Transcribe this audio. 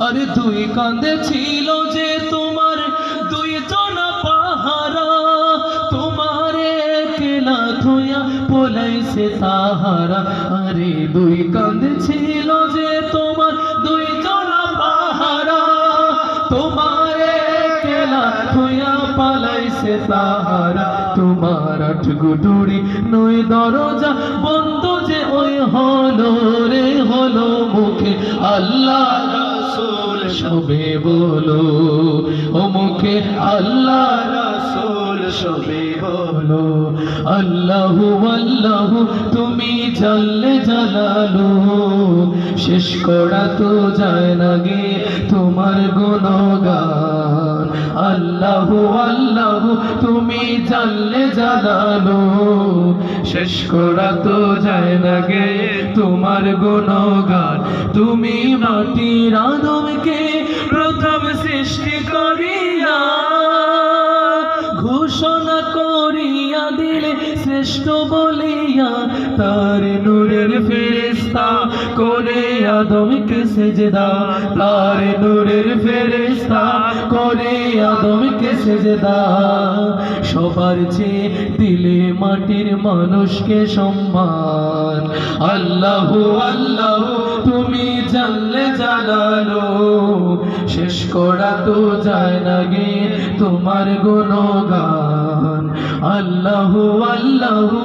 আরে দুই কাঁধে ছিল যে তোমার দুই জনা পাহারা, তোমারে একলা থুয়া পলাইছে তাহারা। আরে দুই কাঁধে ছিল যে তোমার দুই জনা পাহারা, তোমারে একলা থুয়া পালাইছে তাহারা। তোমার আট গুডুরি নয় দরজা বন্ধ যে ওই হলো রে হলো, মুখে আল্লাহ রাসূল সবে বলো, ও মুখে আল্লাহ রাসূল সবে বলো। আল্লাহু আল্লাহু তুমি জাল্লে জালালু, শেষ করা তো যায় না গে তোমার গুণগান। আল্লাহু আল্লাহু তুমি জাল্লে জালালু, শেষ করা তো যায় না গে তোমার গুণগান। তুমি মাটির আদমকে প্রথম সৃষ্টি করিয়া ঘোষণা করিয়া দিলে শ্রেষ্ঠ বলিয়া, তার নূরের ফেরেশতা করে আদমকে সেজদা, তার নূরের ফেরেশতা করে আদমকে সেজদা। সবার চেয়ে দিলে মাটির মানুষকে সম্মান। আল্লাহু আল্লাহু তুমি জাল্লে জালালু, শেষ করা তো যায় না গে তোমার গুণগান। আল্লাহু আল্লাহু